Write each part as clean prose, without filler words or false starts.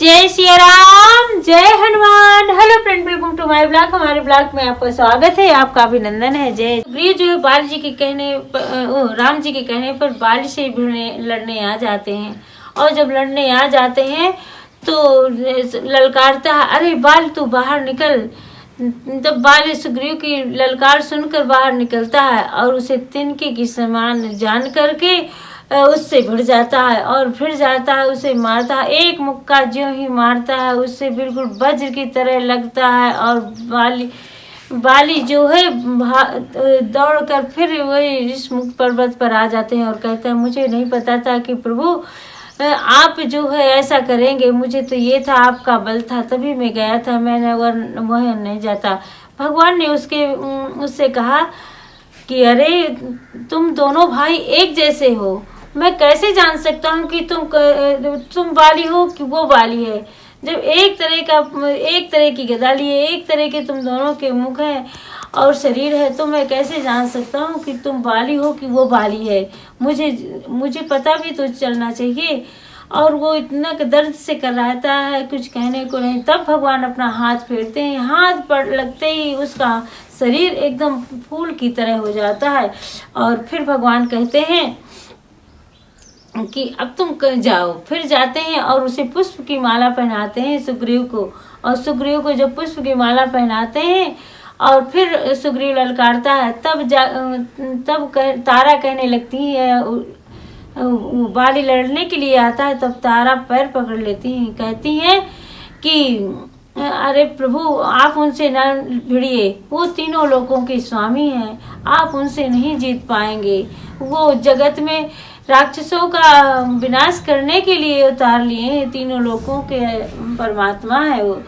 जय सिया राम, जय Hanuman. Hello friend, welcome to my blog. हमारे ब्लॉग में आपका स्वागत है, आपका अभिनंदन है। जय सुग्रीव जो है बाल जी के कहने पर, राम जी के कहने पर बाल से लड़ने आ जाते हैं। और जब लड़ने आ जाते हैं तो ललकारता है, अरे बाल तू बाहर निकल। तब बाल सुग्रीव की ललकार सुनकर बाहर निकलता है और उसे तिनके की समान जान करके उससे भिड़ जाता है और फिर जाता है, उसे मारता है। एक मुक्का ज्यों ही मारता है उससे बिल्कुल वज्र की तरह लगता है और बाली जो है दौड़कर फिर वही ऋषमुख पर्वत पर आ जाते हैं और कहते हैं, मुझे नहीं पता था कि प्रभु आप जो है ऐसा करेंगे। मुझे तो ये था, आपका बल था तभी मैं गया था, मैंने वह नहीं जाता। भगवान ने उससे कहा कि अरे तुम दोनों भाई एक जैसे हो, मैं कैसे जान सकता हूँ कि तुम बाली हो कि वो बाली है। जब एक तरह की गदा लिए, एक तरह के तुम दोनों के मुख हैं और शरीर है, तो मैं कैसे जान सकता हूँ कि तुम बाली हो कि वो बाली है। मुझे पता भी तो चलना चाहिए। और वो इतना दर्द से कराता है, कुछ कहने को नहीं। तब भगवान अपना हाथ फेरते हैं, हाथ पर लगते ही उसका शरीर एकदम फूल की तरह हो जाता है। और फिर भगवान कहते हैं कि अब तुम जाओ। फिर जाते हैं और उसे पुष्प की माला पहनाते हैं सुग्रीव को। और सुग्रीव को जब पुष्प की माला पहनाते हैं और फिर सुग्रीव ललकारता है, तब तारा कहने लगती है, बाली लड़ने के लिए आता है। तब तारा पैर पकड़ लेती है, कहती है कि अरे प्रभु आप उनसे न भिड़िए, वो तीनों लोकों के स्वामी हैं, आप उनसे नहीं जीत पाएंगे। वो जगत में राक्षसों का विनाश करने के लिए उतार लिए हैं, तीनों लोकों के परमात्मा है वो।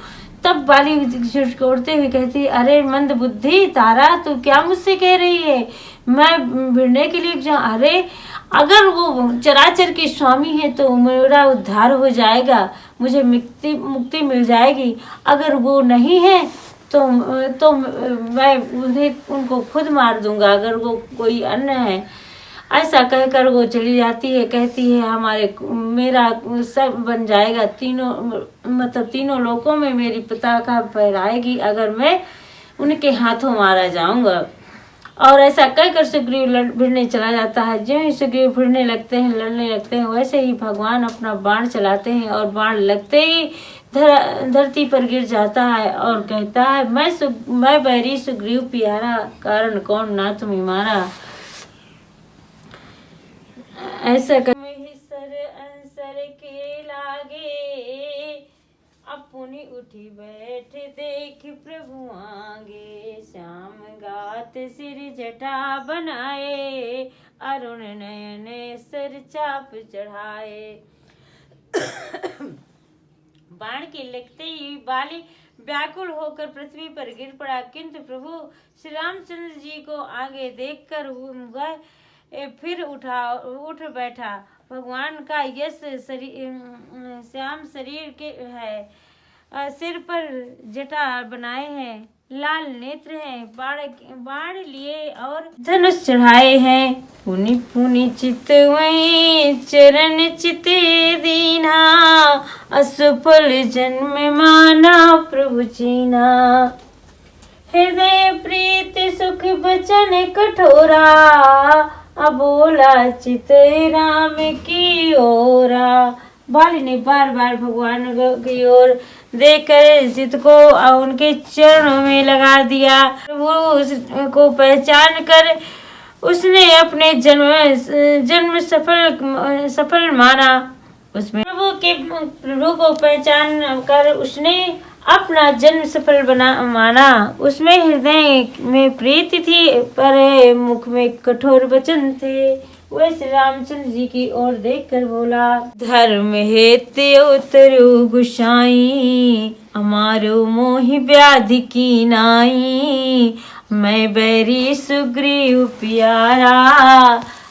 तब बाली झुटकोड़ते हुए कहती, अरे मंद बुद्धि तारा, तू क्या मुझसे कह रही है? मैं भिड़ने के लिए जाऊं? अरे अगर वो चराचर के स्वामी है तो मेरा उद्धार हो जाएगा, मुझे मुक्ति मिल जाएगी। अगर वो नहीं है तो मैं उनको खुद मार दूंगा, अगर वो कोई अन्य है। ऐसा कहकर वो चली जाती है, कहती है मेरा सब बन जाएगा, तीनों लोकों में मेरी पताका फहराएगी अगर मैं उनके हाथों मारा जाऊंगा। और ऐसा कहकर सुग्रीव भिड़ने चला जाता है। ज्यों ही सुग्रीव भिड़ने लगते हैं, लड़ने लगते हैं, वैसे ही भगवान अपना बाण चलाते हैं और बाण लगते ही धरती पर गिर जाता है और कहता है, मैं बैरी सुग्रीव प्यारा, कारण कौन ना तुम्हें मारा। ऐसा कर अंसर के लागे, अपनी उठी बैठ देख प्रभु आगे। श्याम गात सिर जटा बनाए, अरुण नयन सर चाप चढ़ाए। बाण के लगते ही बाली व्याकुल होकर पृथ्वी पर गिर पड़ा, किंतु प्रभु श्री रामचंद्र जी को आगे देखकर फिर उठ बैठा। भगवान का यश श्याम शरीर के है, सिर पर जटा बनाए हैं, लाल नेत्र हैं, बाण लिए और धनुष चढ़ाए हैं। पुनि पुनि चित वही चरण चिते दीना, असफल जन्म माना प्रभु चीना। हृदय प्रीति सुख बचन कठोरा, अबोला चित राम की ओरा। बाली ने बार बार भगवान की ओर देखकर चित को उनके चरणों में लगा दिया। वो उसको पहचान कर उसने अपने जन्म सफल माना। उसमें प्रभु को पहचान कर उसने अपना जन्म सफल माना। उसमें हृदय में प्रीति थी पर मुख में कठोर वचन थे। वह श्री रामचंद्र जी की ओर देखकर बोला, धर्म हेतु उतरु गुसाई, हमारो मोहि व्याधि की नाई। मैं बैरी सुग्रीव प्यारा,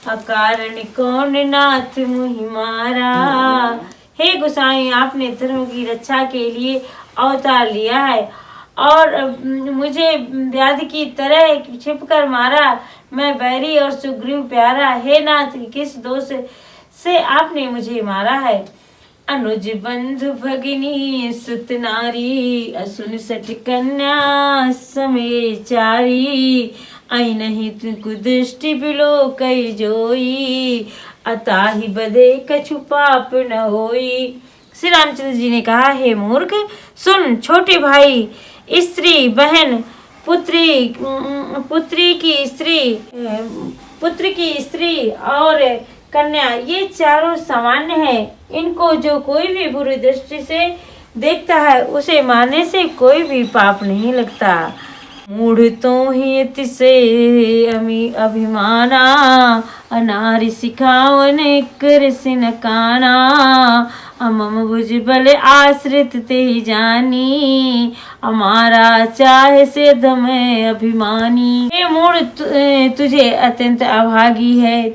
अकारण कौन नाथ मुहि मारा। हे गोसाई, आपने धर्म की रक्षा के लिए अवतार लिया है और मुझे व्याधि की तरह छिपकर मारा। मैं बैरी और सुग्रीव प्यारा, हे नाथ, किस दोष से आपने मुझे मारा है? अनुज बंधु भगिनी सुत नारी, असुन सठ कन्या समय चारी, आई नहीं तुमको दृष्टि बिलो कई जोई, अताहि बधे कछु पाप न होई। श्री रामचंद्र जी ने कहा, हे मूर्ख सुन, छोटे भाई, स्त्री, बहन, पुत्री की स्त्री और कन्या, ये चारों सामान्य है। इनको जो कोई भी बुरी दृष्टि से देखता है उसे मारने से कोई भी पाप नहीं लगता। मूढ़ तो ही तिसे अभिमाना, अनारि सिखावन कर सिन काना, अमम भुज बल आश्रित ते जानी, हमारा चाहे से दम अभिमानी। हे मूढ़, तुझे अत्यंत अभागी है।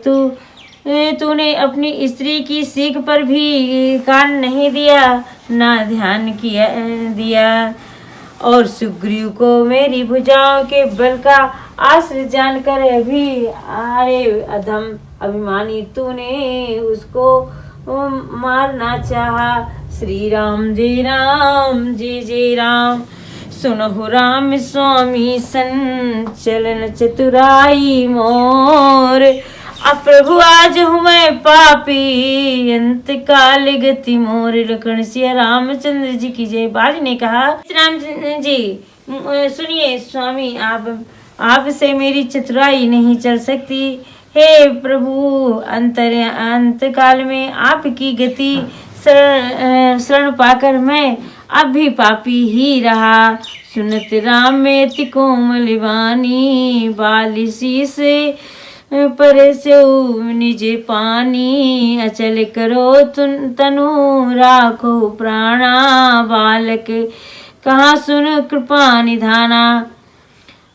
तूने अपनी स्त्री की सीख पर भी कान नहीं दिया, ना ध्यान दिया, और सुग्रीव को मेरी भुजाओं के बल का आश्रित जानकर भी, अरे अधम अभिमानी, तूने उसको मारना चाहा। श्री राम जय जय राम। सुनहु राम स्वामी संचलन चतुराई मोर, अब प्रभु आज हूँ मैं पापी, अंत काल गति मोर। लखन सिया रामचंद्र जी की जय। बाज ने कहा, रामचंद्र जी सुनिए स्वामी, आपसे मेरी चतुराई नहीं चल सकती। हे प्रभु, अंत काल में आपकी गति शरण पाकर मैं अब भी पापी ही रहा। सुनत राम में कोमल वाणी, बालिशी से परसो निज पानी, अचल करो तनु राखो प्राणा, बालक कहाँ सुन कृपा निधाना।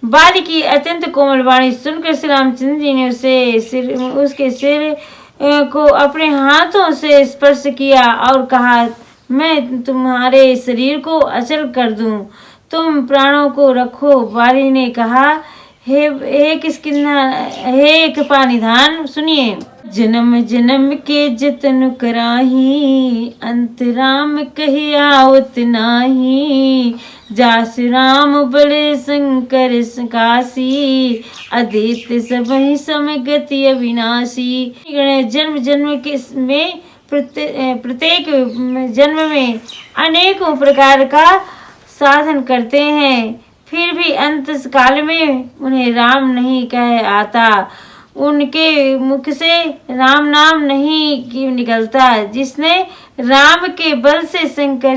बाल की अत्यंत कोमल वाणी सुनकर श्री रामचंद्र जी ने उसके सिर को अपने हाथों से स्पर्श किया और कहा, मैं तुम्हारे शरीर को अचल कर दूं, तुम प्राणों को रखो। बाली ने कहा, हे कृपा निधान, सुनिए। जन्म जन्म के जतन कराही, अंत राम कही आवत नाही, जास राम बड़े शंकर काशी, अदित सबहि समगति अविनाशी। जन्म जन्म के में प्रत्येक जन्म में अनेकों प्रकार का साधन करते हैं, फिर भी अंत काल में उन्हें राम नहीं कह आता, उनके मुख से राम नाम नहीं निकलता। जिसने राम के बल से शंकर